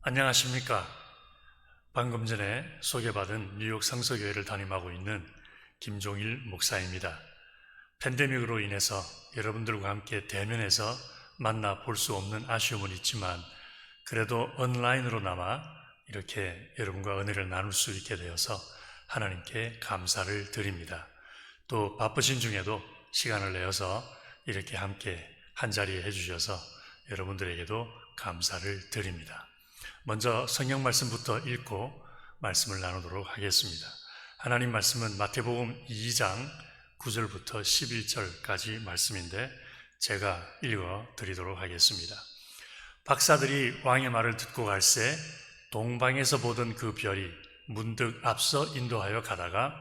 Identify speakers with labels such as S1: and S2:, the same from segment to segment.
S1: 안녕하십니까. 방금 전에 소개받은 뉴욕 상서교회를 담임하고 있는 김종일 목사입니다. 팬데믹으로 인해서 여러분들과 함께 대면해서 만나 볼 수 없는 아쉬움은 있지만 그래도 온라인으로나마 이렇게 여러분과 은혜를 나눌 수 있게 되어서 하나님께 감사를 드립니다. 또 바쁘신 중에도 시간을 내어서 이렇게 함께 한자리에 해주셔서 여러분들에게도 감사를 드립니다. 먼저 성경 말씀부터 읽고 말씀을 나누도록 하겠습니다. 하나님 말씀은 마태복음 2장 9절부터 11절까지 말씀인데 제가 읽어 드리도록 하겠습니다. 박사들이 왕의 말을 듣고 갈새 동방에서 보던 그 별이 문득 앞서 인도하여 가다가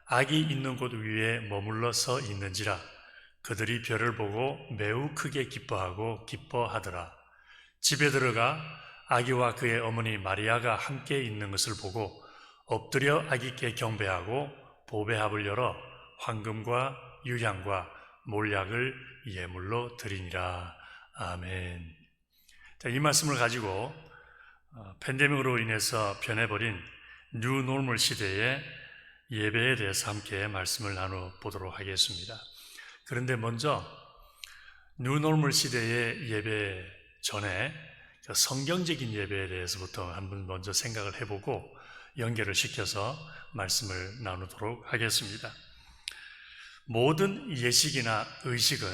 S1: 악이 있는 곳 위에 머물러 서 있는지라 그들이 별을 보고 매우 크게 기뻐하더라. 집에 들어가 아기와 그의 어머니 마리아가 함께 있는 것을 보고 엎드려 아기께 경배하고 보배합을 열어 황금과 유향과 몰약을 예물로 드리니라. 아멘. 이 말씀을 가지고 팬데믹으로 인해서 변해버린 뉴노멀 시대의 예배에 대해서 함께 말씀을 나눠보도록 하겠습니다. 그런데 먼저 뉴노멀 시대의 예배 전에 성경적인 예배에 대해서부터 한번 먼저 생각을 해보고 연결을 시켜서 말씀을 나누도록 하겠습니다. 모든 예식이나 의식은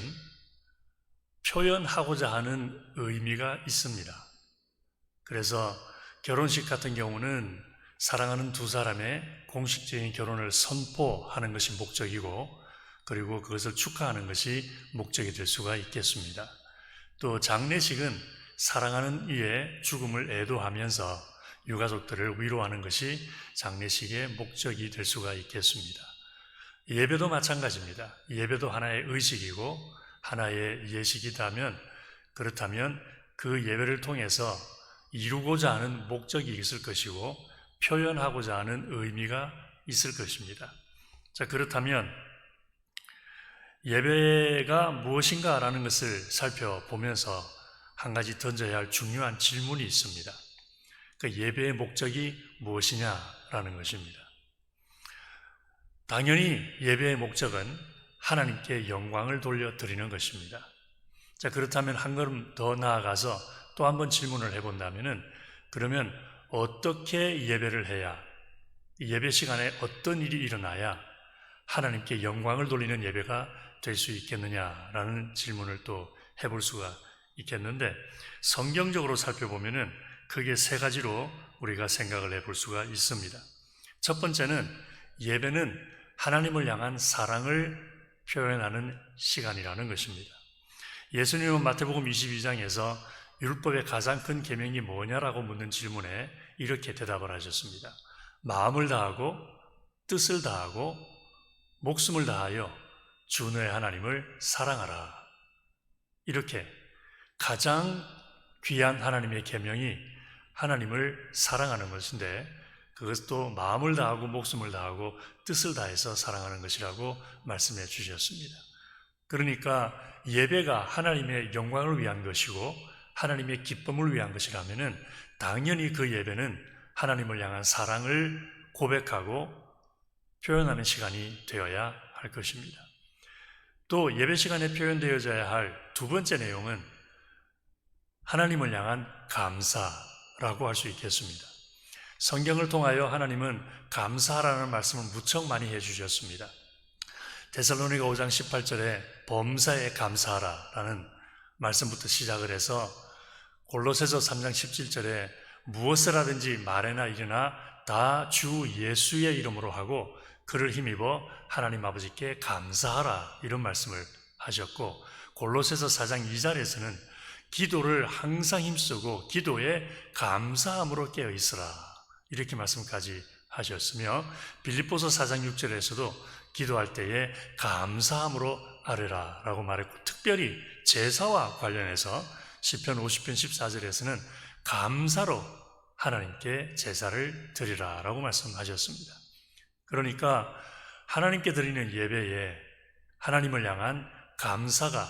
S1: 표현하고자 하는 의미가 있습니다. 그래서 결혼식 같은 경우는 사랑하는 두 사람의 공식적인 결혼을 선포하는 것이 목적이고 그리고 그것을 축하하는 것이 목적이 될 수가 있겠습니다. 또 장례식은 사랑하는 이의 죽음을 애도하면서 유가족들을 위로하는 것이 장례식의 목적이 될 수가 있겠습니다. 예배도 마찬가지입니다. 예배도 하나의 의식이고 하나의 예식이라면 그렇다면 그 예배를 통해서 이루고자 하는 목적이 있을 것이고 표현하고자 하는 의미가 있을 것입니다. 자, 그렇다면 예배가 무엇인가라는 것을 살펴보면서 한 가지 던져야 할 중요한 질문이 있습니다. 그 예배의 목적이 무엇이냐라는 것입니다. 당연히 예배의 목적은 하나님께 영광을 돌려드리는 것입니다. 자, 그렇다면 한 걸음 더 나아가서 또 한 번 질문을 해본다면은 그러면 어떻게 예배를 해야 예배 시간에 어떤 일이 일어나야 하나님께 영광을 돌리는 예배가 될 수 있겠느냐라는 질문을 또 해볼 수가 있겠는데 성경적으로 살펴보면은 크게 세 가지로 우리가 생각을 해볼 수가 있습니다. 첫 번째는 예배는 하나님을 향한 사랑을 표현하는 시간이라는 것입니다. 예수님은 마태복음 22장에서 율법의 가장 큰 계명이 뭐냐라고 묻는 질문에 이렇게 대답을 하셨습니다. 마음을 다하고 뜻을 다하고 목숨을 다하여 주 너의 하나님을 사랑하라. 이렇게 가장 귀한 하나님의 계명이 하나님을 사랑하는 것인데 그것도 마음을 다하고 목숨을 다하고 뜻을 다해서 사랑하는 것이라고 말씀해 주셨습니다. 그러니까 예배가 하나님의 영광을 위한 것이고 하나님의 기쁨을 위한 것이라면 당연히 그 예배는 하나님을 향한 사랑을 고백하고 표현하는 시간이 되어야 할 것입니다. 또 예배 시간에 표현되어져야 할 두 번째 내용은 하나님을 향한 감사라고 할 수 있겠습니다. 성경을 통하여 하나님은 감사라는 말씀을 무척 많이 해주셨습니다. 데살로니가 5장 18절에 범사에 감사하라라는 말씀부터 시작을 해서 골로새서 3장 17절에 무엇을 하든지 말에나 일에나 다 주 예수의 이름으로 하고 그를 힘입어 하나님 아버지께 감사하라 이런 말씀을 하셨고 골로새서 4장 2절에서는 기도를 항상 힘쓰고 기도에 감사함으로 깨어있으라 이렇게 말씀까지 하셨으며 빌립보서 4장 6절에서도 기도할 때에 감사함으로 아뢰라 라고 말했고 특별히 제사와 관련해서 시편 50편 14절에서는 감사로 하나님께 제사를 드리라 라고 말씀하셨습니다. 그러니까 하나님께 드리는 예배에 하나님을 향한 감사가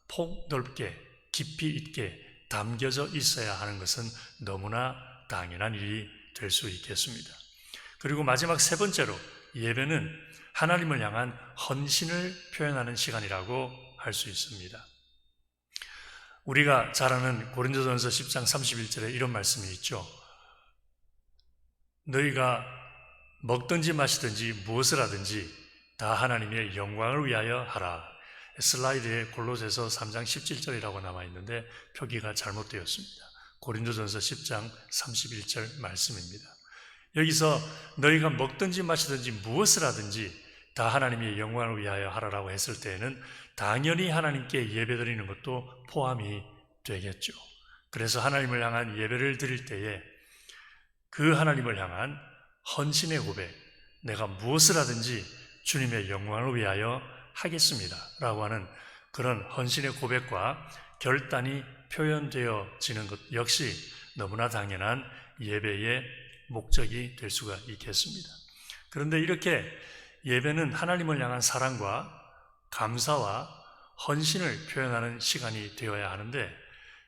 S1: 폭넓게 깊이 있게 담겨져 있어야 하는 것은 너무나 당연한 일이 될 수 있겠습니다. 그리고 마지막 세 번째로 예배는 하나님을 향한 헌신을 표현하는 시간이라고 할 수 있습니다. 우리가 잘 아는 고린도전서 10장 31절에 이런 말씀이 있죠. 너희가 먹든지 마시든지 무엇을 하든지 다 하나님의 영광을 위하여 하라. 슬라이드에 골로새서 3장 17절이라고 남아있는데 표기가 잘못되었습니다. 고린도전서 10장 31절 말씀입니다. 여기서 너희가 먹든지 마시든지 무엇을 하든지 다 하나님의 영광을 위하여 하라라고 했을 때에는 당연히 하나님께 예배드리는 것도 포함이 되겠죠. 그래서 하나님을 향한 예배를 드릴 때에 그 하나님을 향한 헌신의 고백, 내가 무엇을 하든지 주님의 영광을 위하여 하겠습니다 라고 하는 그런 헌신의 고백과 결단이 표현되어지는 것 역시 너무나 당연한 예배의 목적이 될 수가 있겠습니다. 그런데 이렇게 예배는 하나님을 향한 사랑과 감사와 헌신을 표현하는 시간이 되어야 하는데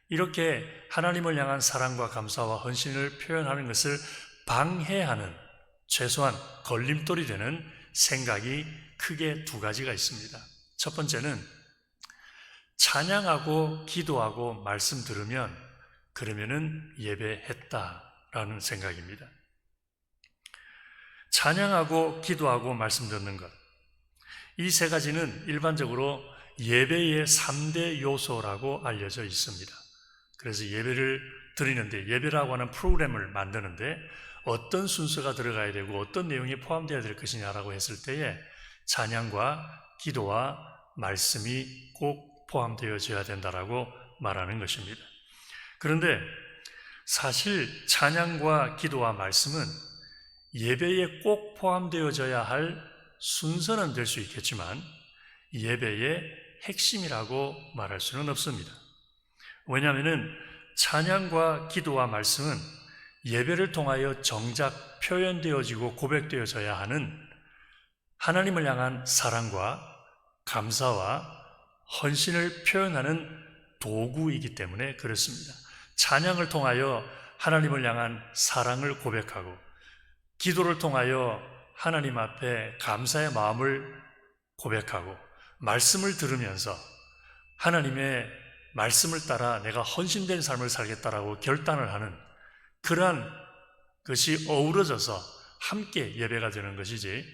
S1: 이렇게 하나님을 향한 사랑과 감사와 헌신을 표현하는 것을 방해하는 최소한 걸림돌이 되는 생각이 크게 두 가지가 있습니다. 첫 번째는 찬양하고 기도하고 말씀 들으면 그러면은 예배했다라는 생각입니다. 찬양하고 기도하고 말씀 듣는 것, 이 세 가지는 일반적으로 예배의 3대 요소라고 알려져 있습니다. 그래서 예배를 드리는데 예배라고 하는 프로그램을 만드는데 어떤 순서가 들어가야 되고 어떤 내용이 포함되어야 될 것이냐라고 했을 때에 찬양과 기도와 말씀이 꼭 포함되어져야 된다라고 말하는 것입니다. 그런데 사실 찬양과 기도와 말씀은 예배에 꼭 포함되어져야 할 순서는 될 수 있겠지만 예배의 핵심이라고 말할 수는 없습니다. 왜냐하면 찬양과 기도와 말씀은 예배를 통하여 정작 표현되어지고 고백되어져야 하는 하나님을 향한 사랑과 감사와 헌신을 표현하는 도구이기 때문에 그렇습니다. 찬양을 통하여 하나님을 향한 사랑을 고백하고 기도를 통하여 하나님 앞에 감사의 마음을 고백하고 말씀을 들으면서 하나님의 말씀을 따라 내가 헌신된 삶을 살겠다라고 결단을 하는 그러한 것이 어우러져서 함께 예배가 되는 것이지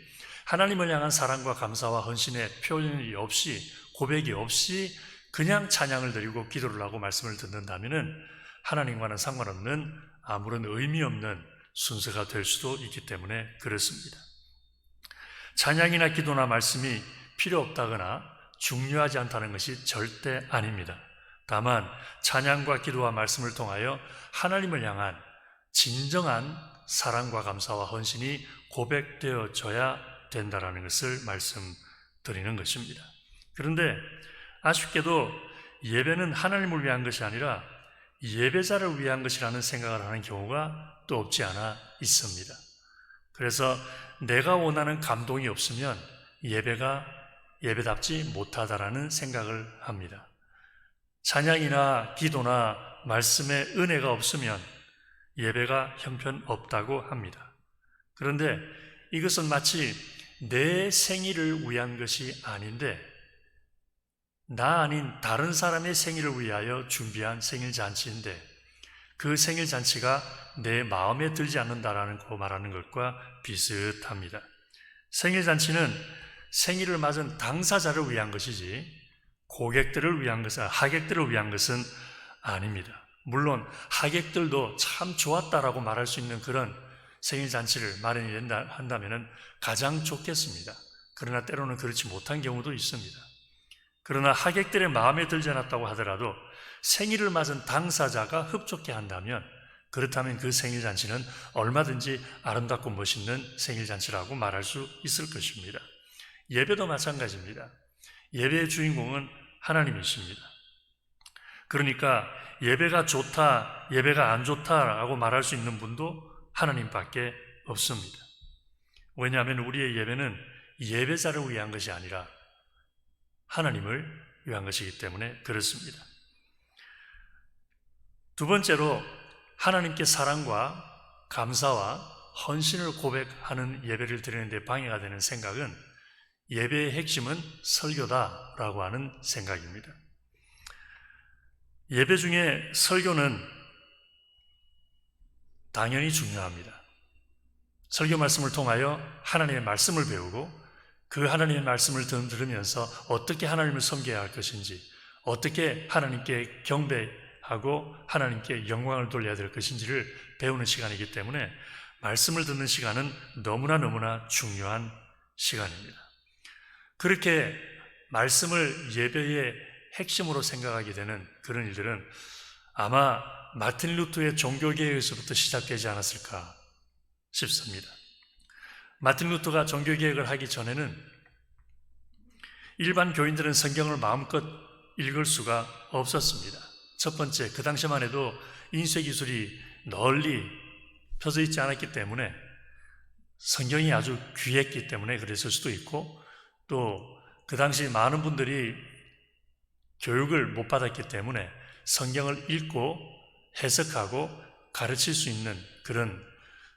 S1: 하나님을 향한 사랑과 감사와 헌신의 표현이 없이 고백이 없이 그냥 찬양을 드리고 기도를 하고 말씀을 듣는다면 하나님과는 상관없는 아무런 의미 없는 순서가 될 수도 있기 때문에 그렇습니다. 찬양이나 기도나 말씀이 필요 없다거나 중요하지 않다는 것이 절대 아닙니다. 다만 찬양과 기도와 말씀을 통하여 하나님을 향한 진정한 사랑과 감사와 헌신이 고백되어져야 된다는 것을 말씀드리는 것입니다. 그런데 아쉽게도 예배는 하나님을 위한 것이 아니라 예배자를 위한 것이라는 생각을 하는 경우가 또 없지 않아 있습니다. 그래서 내가 원하는 감동이 없으면 예배가 예배답지 못하다라는 생각을 합니다. 찬양이나 기도나 말씀의 은혜가 없으면 예배가 형편없다고 합니다. 그런데 이것은 마치 내 생일을 위한 것이 아닌데 나 아닌 다른 사람의 생일을 위하여 준비한 생일잔치인데 그 생일잔치가 내 마음에 들지 않는다라는 거 말하는 것과 비슷합니다. 생일잔치는 생일을 맞은 당사자를 위한 것이지 고객들을 위한 것은, 하객들을 위한 것은 아닙니다. 물론 하객들도 참 좋았다라고 말할 수 있는 그런 생일잔치를 마련이 한다면 가장 좋겠습니다. 그러나 때로는 그렇지 못한 경우도 있습니다. 그러나 하객들의 마음에 들지 않았다고 하더라도 생일을 맞은 당사자가 흡족해 한다면 그렇다면 그 생일잔치는 얼마든지 아름답고 멋있는 생일잔치라고 말할 수 있을 것입니다. 예배도 마찬가지입니다. 예배의 주인공은 하나님이십니다. 그러니까 예배가 좋다, 예배가 안 좋다라고 말할 수 있는 분도 하나님밖에 없습니다. 왜냐하면 우리의 예배는 예배자를 위한 것이 아니라 하나님을 위한 것이기 때문에 그렇습니다. 두 번째로 하나님께 사랑과 감사와 헌신을 고백하는 예배를 드리는 데 방해가 되는 생각은 예배의 핵심은 설교다라고 하는 생각입니다. 예배 중에 설교는 당연히 중요합니다. 설교 말씀을 통하여 하나님의 말씀을 배우고 그 하나님의 말씀을 들으면서 어떻게 하나님을 섬겨야 할 것인지, 어떻게 하나님께 경배하고 하나님께 영광을 돌려야 될 것인지를 배우는 시간이기 때문에 말씀을 듣는 시간은 너무나 중요한 시간입니다. 그렇게 말씀을 예배의 핵심으로 생각하게 되는 그런 일들은 아마 마틴 루터의 종교개혁에서부터 시작되지 않았을까 싶습니다. 마틴 루터가 종교개혁을 하기 전에는 일반 교인들은 성경을 마음껏 읽을 수가 없었습니다. 첫 번째, 그 당시만 해도 인쇄기술이 널리 펴져 있지 않았기 때문에 성경이 아주 귀했기 때문에 그랬을 수도 있고, 또 그 당시 많은 분들이 교육을 못 받았기 때문에 성경을 읽고 해석하고 가르칠 수 있는 그런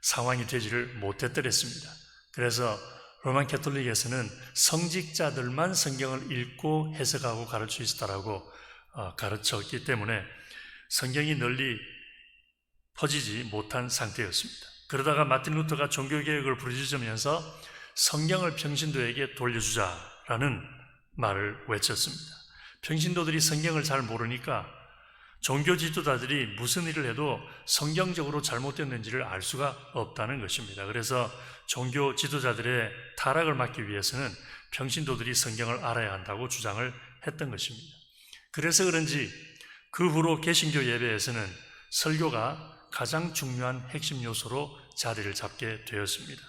S1: 상황이 되지를 못했더랬습니다. 그래서 로만 캐톨릭에서는 성직자들만 성경을 읽고 해석하고 가르칠 수 있다라고 가르쳤기 때문에 성경이 널리 퍼지지 못한 상태였습니다. 그러다가 마틴 루터가 종교개혁을 부르짖으면서 성경을 평신도에게 돌려주자라는 말을 외쳤습니다. 평신도들이 성경을 잘 모르니까 종교 지도자들이 무슨 일을 해도 성경적으로 잘못됐는지를 알 수가 없다는 것입니다. 그래서 종교 지도자들의 타락을 막기 위해서는 평신도들이 성경을 알아야 한다고 주장을 했던 것입니다. 그래서 그런지 그 후로 개신교 예배에서는 설교가 가장 중요한 핵심 요소로 자리를 잡게 되었습니다.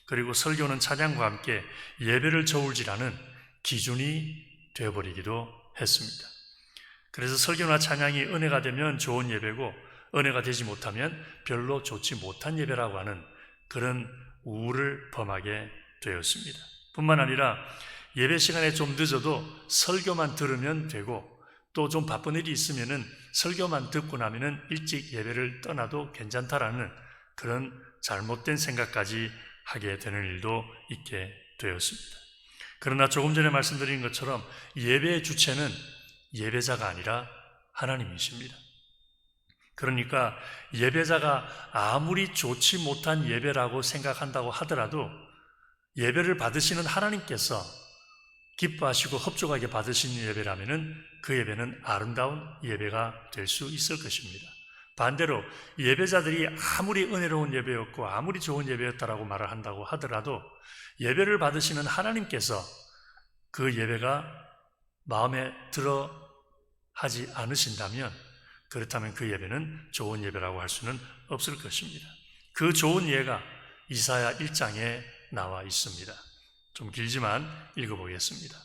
S1: 그리고 설교는 찬양과 함께 예배를 저울질하는 기준이 되어버리기도 했습니다. 그래서 설교나 찬양이 은혜가 되면 좋은 예배고 은혜가 되지 못하면 별로 좋지 못한 예배라고 하는 그런 우를 범하게 되었습니다. 뿐만 아니라 예배 시간에 좀 늦어도 설교만 들으면 되고, 또 좀 바쁜 일이 있으면은 설교만 듣고 나면은 일찍 예배를 떠나도 괜찮다라는 그런 잘못된 생각까지 하게 되는 일도 있게 되었습니다. 그러나 조금 전에 말씀드린 것처럼 예배의 주체는 예배자가 아니라 하나님이십니다. 그러니까 예배자가 아무리 좋지 못한 예배라고 생각한다고 하더라도 예배를 받으시는 하나님께서 기뻐하시고 흡족하게 받으시는 예배라면은 그 예배는 아름다운 예배가 될 수 있을 것입니다. 반대로 예배자들이 아무리 은혜로운 예배였고 아무리 좋은 예배였다라고 말을 한다고 하더라도 예배를 받으시는 하나님께서 그 예배가 마음에 들어 하지 않으신다면, 그렇다면 그 예배는 좋은 예배라고 할 수는 없을 것입니다. 그 좋은 예가 이사야 1장에 나와 있습니다. 좀 길지만 읽어보겠습니다.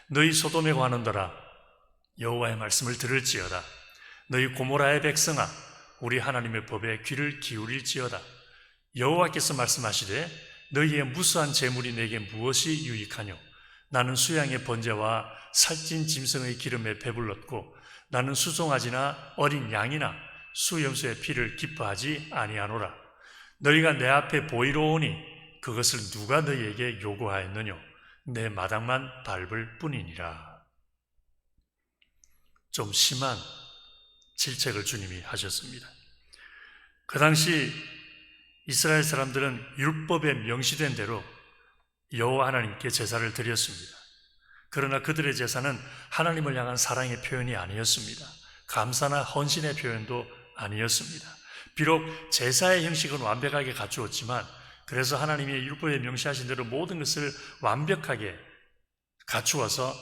S1: 너희 소돔에 관원들아 여호와의 말씀을 들을지어다. 너희 고모라의 백성아 우리 하나님의 법에 귀를 기울일지어다. 여호와께서 말씀하시되 너희의 무수한 재물이 내게 무엇이 유익하뇨? 나는 수양의 번제와 살찐 짐승의 기름에 배불렀고 나는 수송아지나 어린 양이나 수염소의 피를 기뻐하지 아니하노라. 너희가 내 앞에 보이러 오니 그것을 누가 너희에게 요구하였느뇨? 내 마당만 밟을 뿐이니라. 좀 심한 질책을 주님이 하셨습니다. 그 당시 이스라엘 사람들은 율법에 명시된 대로 여호와 하나님께 제사를 드렸습니다. 그러나 그들의 제사는 하나님을 향한 사랑의 표현이 아니었습니다. 감사나 헌신의 표현도 아니었습니다. 비록 제사의 형식은 완벽하게 갖추었지만, 그래서 하나님이 율법에 명시하신 대로 모든 것을 완벽하게 갖추어서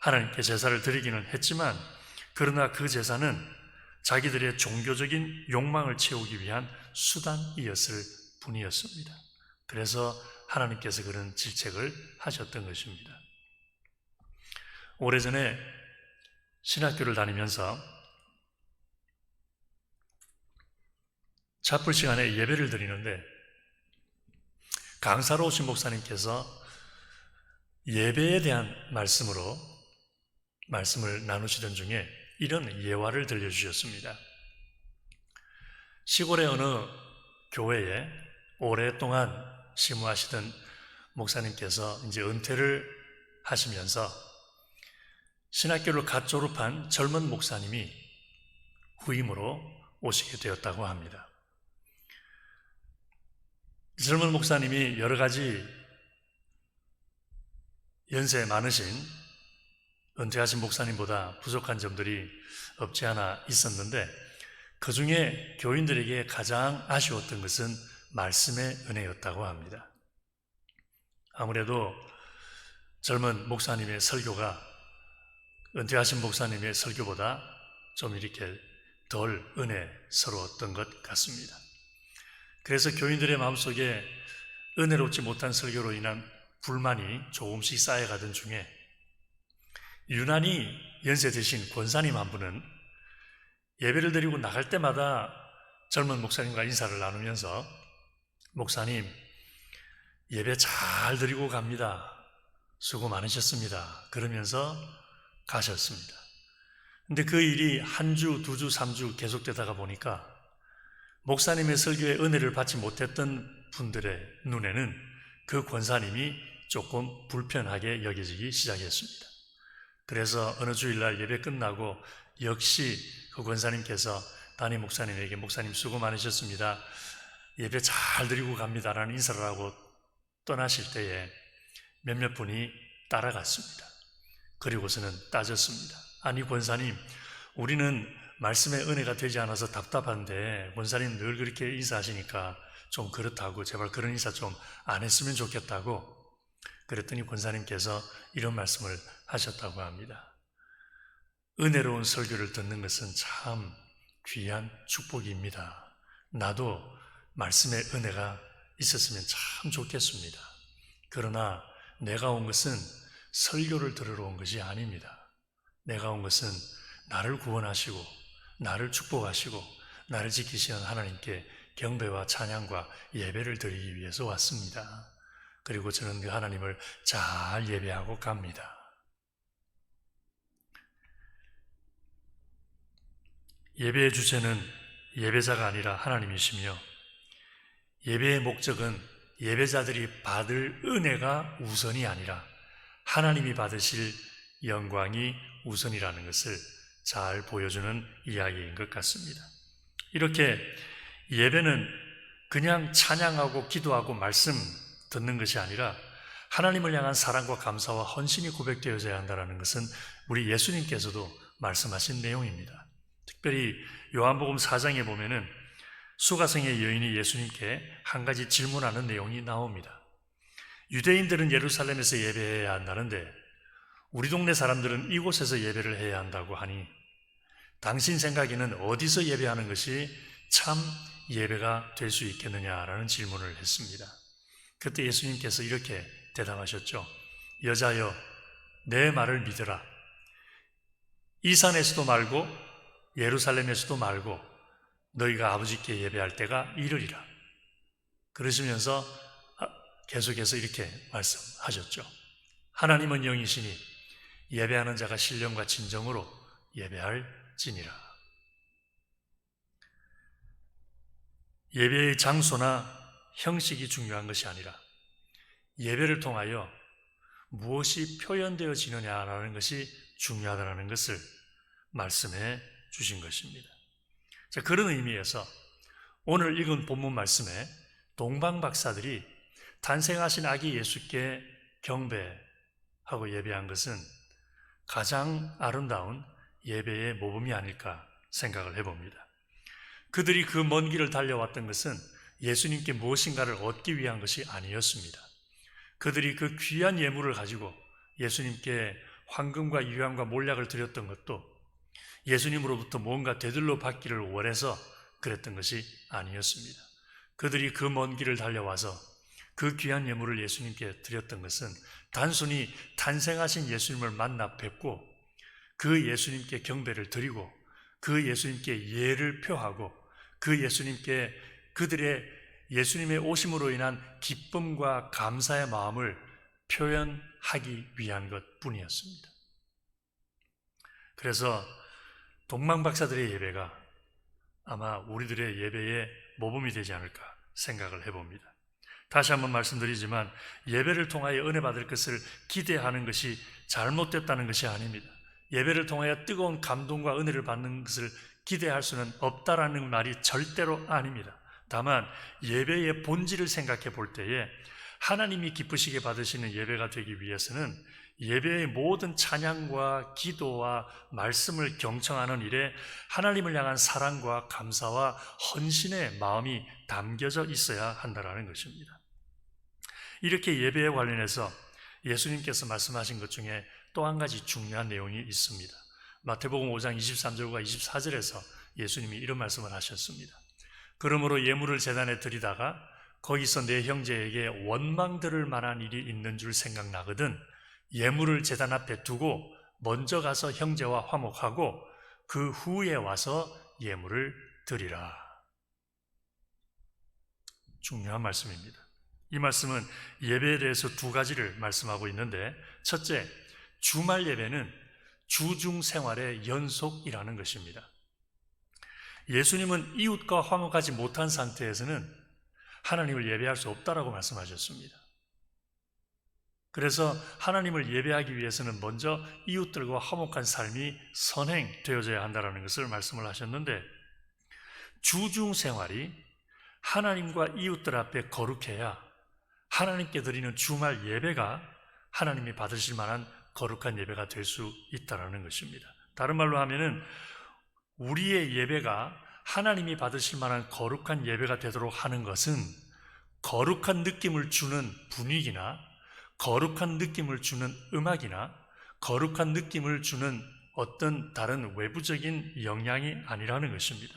S1: 하나님께 제사를 드리기는 했지만, 그러나 그 제사는 자기들의 종교적인 욕망을 채우기 위한 수단이었을 뿐이었습니다. 그래서 하나님께서 그런 질책을 하셨던 것입니다. 오래전에 신학교를 다니면서 차풀 시간에 예배를 드리는데 강사로 오신 목사님께서 예배에 대한 말씀을 나누시던 중에 이런 예화를 들려주셨습니다. 시골의 어느 교회에 오랫동안 심무하시던 목사님께서 이제 은퇴를 하시면서 신학교를 갓 졸업한 젊은 목사님이 후임으로 오시게 되었다고 합니다. 젊은 목사님이 여러 가지 연세 많으신 은퇴하신 목사님보다 부족한 점들이 없지 않아 있었는데 그 중에 교인들에게 가장 아쉬웠던 것은 말씀의 은혜였다고 합니다. 아무래도 젊은 목사님의 설교가 은퇴하신 목사님의 설교보다 좀 이렇게 덜 은혜스러웠던 것 같습니다. 그래서 교인들의 마음속에 은혜롭지 못한 설교로 인한 불만이 조금씩 쌓여가던 중에 유난히 연세 드신 권사님 한 분은 예배를 드리고 나갈 때마다 젊은 목사님과 인사를 나누면서 목사님, 예배 잘 드리고 갑니다. 수고 많으셨습니다. 그러면서 가셨습니다. 근데 그 일이 한 주, 두 주, 3주 계속되다가 보니까 목사님의 설교에 은혜를 받지 못했던 분들의 눈에는 그 권사님이 조금 불편하게 여겨지기 시작했습니다. 그래서 어느 주일날 예배 끝나고 역시 그 권사님께서 담임 목사님에게 목사님 수고 많으셨습니다. 예배 잘 드리고 갑니다라는 인사를 하고 떠나실 때에 몇몇 분이 따라갔습니다. 그리고서는 따졌습니다. 아니 권사님, 우리는 말씀의 은혜가 되지 않아서 답답한데 권사님 늘 그렇게 인사하시니까 좀 그렇다고 제발 그런 인사 좀 안 했으면 좋겠다고 그랬더니 권사님께서 이런 말씀을 하셨다고 합니다. 은혜로운 설교를 듣는 것은 참 귀한 축복입니다. 나도 말씀의 은혜가 있었으면 참 좋겠습니다. 그러나 내가 온 것은 설교를 들으러 온 것이 아닙니다. 내가 온 것은 나를 구원하시고 나를 축복하시고 나를 지키시는 하나님께 경배와 찬양과 예배를 드리기 위해서 왔습니다. 그리고 저는 그 하나님을 잘 예배하고 갑니다. 예배의 주체는 예배자가 아니라 하나님이시며 예배의 목적은 예배자들이 받을 은혜가 우선이 아니라 하나님이 받으실 영광이 우선이라는 것을 잘 보여주는 이야기인 것 같습니다. 이렇게 예배는 그냥 찬양하고 기도하고 말씀 듣는 것이 아니라 하나님을 향한 사랑과 감사와 헌신이 고백되어져야 한다는 것은 우리 예수님께서도 말씀하신 내용입니다. 특별히 요한복음 4장에 보면은 수가성의 여인이 예수님께 한 가지 질문하는 내용이 나옵니다. 유대인들은 예루살렘에서 예배해야 한다는데 우리 동네 사람들은 이곳에서 예배를 해야 한다고 하니 당신 생각에는 어디서 예배하는 것이 참 예배가 될 수 있겠느냐라는 질문을 했습니다. 그때 예수님께서 이렇게 대답하셨죠. 여자여, 내 말을 믿으라. 이 산에서도 말고 예루살렘에서도 말고 너희가 아버지께 예배할 때가 이르리라. 그러시면서 계속해서 이렇게 말씀하셨죠. 하나님은 영이시니 예배하는 자가 신령과 진정으로 예배할지니라. 예배의 장소나 형식이 중요한 것이 아니라 예배를 통하여 무엇이 표현되어지느냐라는 것이 중요하다는 것을 말씀해 주신 것입니다. 자, 그런 의미에서 오늘 읽은 본문 말씀에 동방박사들이 탄생하신 아기 예수께 경배하고 예배한 것은 가장 아름다운 예배의 모범이 아닐까 생각을 해봅니다. 그들이 그 먼 길을 달려왔던 것은 예수님께 무엇인가를 얻기 위한 것이 아니었습니다. 그들이 그 귀한 예물을 가지고 예수님께 황금과 유향과 몰약을 드렸던 것도 예수님으로부터 뭔가 되들러 받기를 원해서 그랬던 것이 아니었습니다. 그들이 그 먼 길을 달려와서 그 귀한 예물을 예수님께 드렸던 것은 단순히 탄생하신 예수님을 만나 뵙고 그 예수님께 경배를 드리고 그 예수님께 예를 표하고 그 예수님께 그들의 예수님의 오심으로 인한 기쁨과 감사의 마음을 표현하기 위한 것뿐이었습니다. 그래서 동방박사들의 예배가 아마 우리들의 예배의 모범이 되지 않을까 생각을 해봅니다. 다시 한번 말씀드리지만 예배를 통하여 은혜 받을 것을 기대하는 것이 잘못됐다는 것이 아닙니다. 예배를 통하여 뜨거운 감동과 은혜를 받는 것을 기대할 수는 없다라는 말이 절대로 아닙니다. 다만 예배의 본질을 생각해 볼 때에 하나님이 기쁘시게 받으시는 예배가 되기 위해서는 예배의 모든 찬양과 기도와 말씀을 경청하는 일에 하나님을 향한 사랑과 감사와 헌신의 마음이 담겨져 있어야 한다는 것입니다. 이렇게 예배에 관련해서 예수님께서 말씀하신 것 중에 또 한 가지 중요한 내용이 있습니다. 마태복음 5장 23절과 24절에서 예수님이 이런 말씀을 하셨습니다. 그러므로 예물을 제단에 드리다가 거기서 내 형제에게 원망 들을 만한 일이 있는 줄 생각나거든 예물을 제단 앞에 두고 먼저 가서 형제와 화목하고 그 후에 와서 예물을 드리라. 중요한 말씀입니다. 이 말씀은 예배에 대해서 두 가지를 말씀하고 있는데, 첫째, 주말 예배는 주중 생활의 연속이라는 것입니다. 예수님은 이웃과 화목하지 못한 상태에서는 하나님을 예배할 수 없다라고 말씀하셨습니다. 그래서 하나님을 예배하기 위해서는 먼저 이웃들과 화목한 삶이 선행되어져야 한다는 것을 말씀을 하셨는데, 주중 생활이 하나님과 이웃들 앞에 거룩해야 하나님께 드리는 주말 예배가 하나님이 받으실 만한 거룩한 예배가 될 수 있다는 것입니다. 다른 말로 하면은 우리의 예배가 하나님이 받으실 만한 거룩한 예배가 되도록 하는 것은 거룩한 느낌을 주는 분위기나 거룩한 느낌을 주는 음악이나 거룩한 느낌을 주는 어떤 다른 외부적인 영향이 아니라는 것입니다.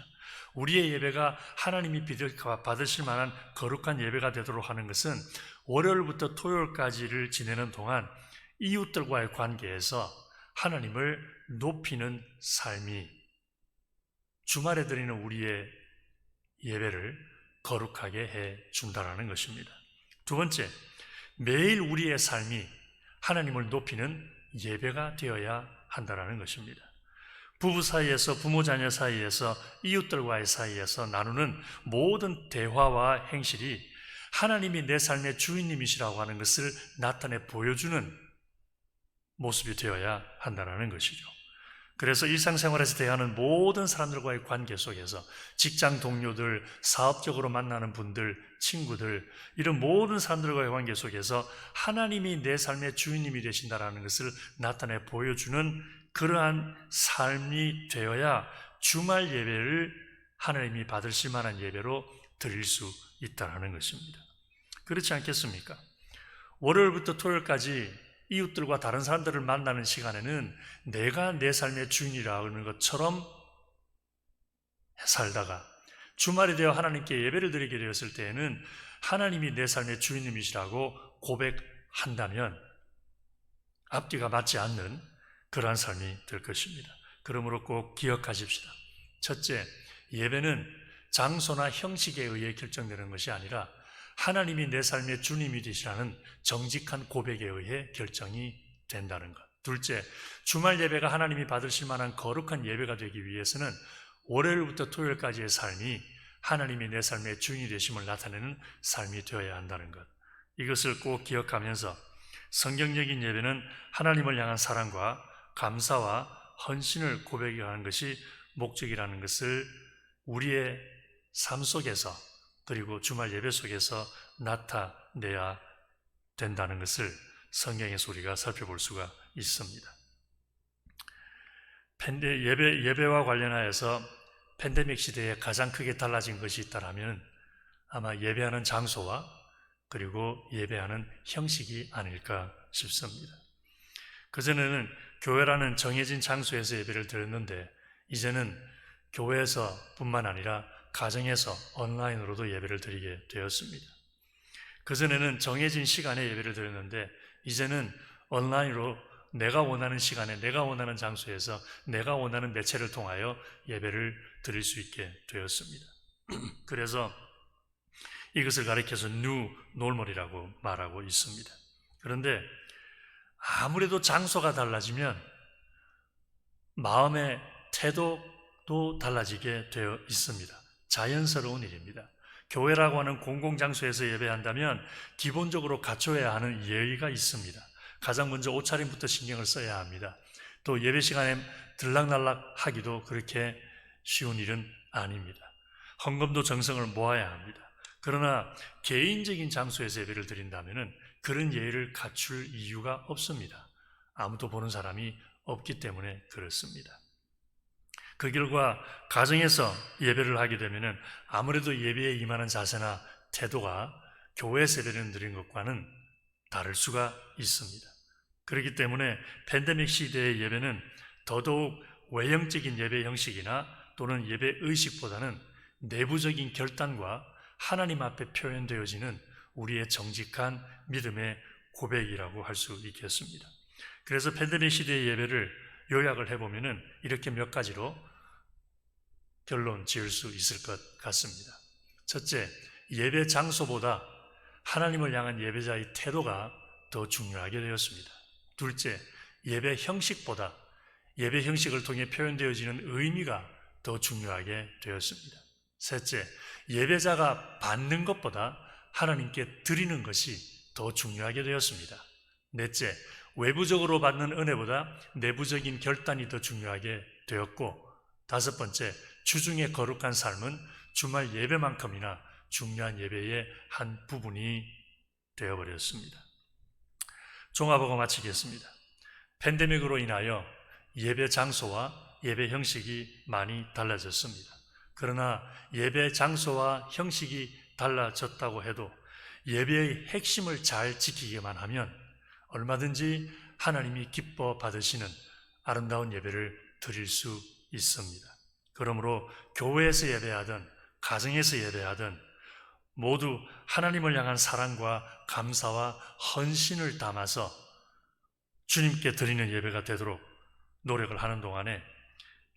S1: 우리의 예배가 하나님이 받으실 만한 거룩한 예배가 되도록 하는 것은 월요일부터 토요일까지를 지내는 동안 이웃들과의 관계에서 하나님을 높이는 삶이 주말에 드리는 우리의 예배를 거룩하게 해 준다는 것입니다. 두 번째, 매일 우리의 삶이 하나님을 높이는 예배가 되어야 한다는 것입니다. 부부 사이에서, 부모 자녀 사이에서, 이웃들과의 사이에서 나누는 모든 대화와 행실이 하나님이 내 삶의 주인님이시라고 하는 것을 나타내 보여주는 모습이 되어야 한다는 것이죠. 그래서 일상생활에서 대하는 모든 사람들과의 관계 속에서 직장 동료들, 사업적으로 만나는 분들, 친구들, 이런 모든 사람들과의 관계 속에서 하나님이 내 삶의 주인님이 되신다는 것을 나타내 보여주는 그러한 삶이 되어야 주말 예배를 하나님이 받으실 만한 예배로 드릴 수 있다는 것입니다. 그렇지 않겠습니까? 월요일부터 토요일까지 이웃들과 다른 사람들을 만나는 시간에는 내가 내 삶의 주인이라는 것처럼 살다가 주말이 되어 하나님께 예배를 드리게 되었을 때에는 하나님이 내 삶의 주인님이시라고 고백한다면 앞뒤가 맞지 않는 그러한 삶이 될 것입니다. 그러므로 꼭 기억하십시다. 첫째, 예배는 장소나 형식에 의해 결정되는 것이 아니라 하나님이 내 삶의 주님이 되시라는 정직한 고백에 의해 결정이 된다는 것. 둘째, 주말 예배가 하나님이 받으실 만한 거룩한 예배가 되기 위해서는 월요일부터 토요일까지의 삶이 하나님이 내 삶의 주인이 되심을 나타내는 삶이 되어야 한다는 것. 이것을 꼭 기억하면서 성경적인 예배는 하나님을 향한 사랑과 감사와 헌신을 고백하는 것이 목적이라는 것을 우리의 삶 속에서 그리고 주말 예배 속에서 나타내야 된다는 것을 성경에서 우리가 살펴볼 수가 있습니다. 예배와 관련하여서 팬데믹 시대에 가장 크게 달라진 것이 있다면 아마 예배하는 장소와 그리고 예배하는 형식이 아닐까 싶습니다. 그전에는 교회라는 정해진 장소에서 예배를 드렸는데 이제는 교회에서 뿐만 아니라 가정에서 온라인으로도 예배를 드리게 되었습니다. 그전에는 정해진 시간에 예배를 드렸는데 이제는 온라인으로 내가 원하는 시간에 내가 원하는 장소에서 내가 원하는 매체를 통하여 예배를 드릴 수 있게 되었습니다. 그래서 이것을 가리켜서 뉴 노멀이라고 말하고 있습니다. 그런데 아무래도 장소가 달라지면 마음의 태도, 또 달라지게 되어 있습니다. 자연스러운 일입니다. 교회라고 하는 공공장소에서 예배한다면 기본적으로 갖춰야 하는 예의가 있습니다. 가장 먼저 옷차림부터 신경을 써야 합니다. 또 예배 시간에 들락날락 하기도 그렇게 쉬운 일은 아닙니다. 헌금도 정성을 모아야 합니다. 그러나 개인적인 장소에서 예배를 드린다면 그런 예의를 갖출 이유가 없습니다. 아무도 보는 사람이 없기 때문에 그렇습니다. 그 결과 가정에서 예배를 하게 되면 아무래도 예배에 임하는 자세나 태도가 교회에서 예배를 드린 것과는 다를 수가 있습니다. 그렇기 때문에 팬데믹 시대의 예배는 더더욱 외형적인 예배 형식이나 또는 예배 의식보다는 내부적인 결단과 하나님 앞에 표현되어지는 우리의 정직한 믿음의 고백이라고 할 수 있겠습니다. 그래서 팬데믹 시대의 예배를 요약을 해보면 이렇게 몇 가지로 결론 지을 수 있을 것 같습니다. 첫째, 예배 장소보다 하나님을 향한 예배자의 태도가 더 중요하게 되었습니다. 둘째, 예배 형식보다 예배 형식을 통해 표현되어지는 의미가 더 중요하게 되었습니다. 셋째, 예배자가 받는 것보다 하나님께 드리는 것이 더 중요하게 되었습니다. 넷째, 외부적으로 받는 은혜보다 내부적인 결단이 더 중요하게 되었고, 다섯 번째, 주중의 거룩한 삶은 주말 예배만큼이나 중요한 예배의 한 부분이 되어버렸습니다. 종합하고 마치겠습니다. 팬데믹으로 인하여 예배 장소와 예배 형식이 많이 달라졌습니다. 그러나 예배 장소와 형식이 달라졌다고 해도 예배의 핵심을 잘 지키기만 하면 얼마든지 하나님이 기뻐 받으시는 아름다운 예배를 드릴 수 있습니다. 그러므로 교회에서 예배하든 가정에서 예배하든 모두 하나님을 향한 사랑과 감사와 헌신을 담아서 주님께 드리는 예배가 되도록 노력을 하는 동안에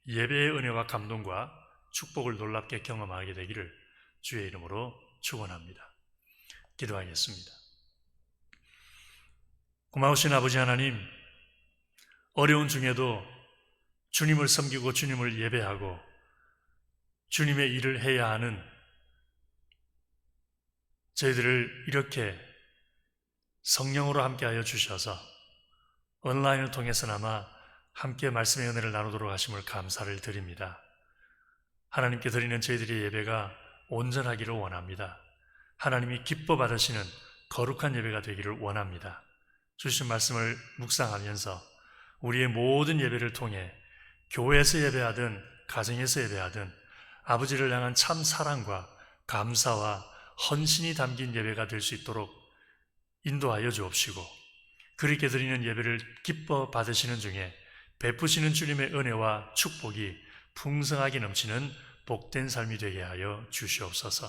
S1: 예배의 은혜와 감동과 축복을 놀랍게 경험하게 되기를 주의 이름으로 축원합니다. 기도하겠습니다. 고마우신 아버지 하나님, 어려운 중에도 주님을 섬기고 주님을 예배하고 주님의 일을 해야 하는 저희들을 이렇게 성령으로 함께하여 주셔서 온라인을 통해서나마 함께 말씀의 은혜를 나누도록 하심을 감사를 드립니다. 하나님께 드리는 저희들의 예배가 온전하기를 원합니다. 하나님이 기뻐 받으시는 거룩한 예배가 되기를 원합니다. 주신 말씀을 묵상하면서 우리의 모든 예배를 통해 교회에서 예배하든 가정에서 예배하든 아버지를 향한 참 사랑과 감사와 헌신이 담긴 예배가 될 수 있도록 인도하여 주옵시고, 그렇게 드리는 예배를 기뻐 받으시는 중에 베푸시는 주님의 은혜와 축복이 풍성하게 넘치는 복된 삶이 되게 하여 주시옵소서.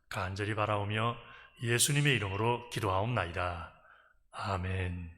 S1: 간절히 바라오며 예수님의 이름으로 기도하옵나이다. 아멘.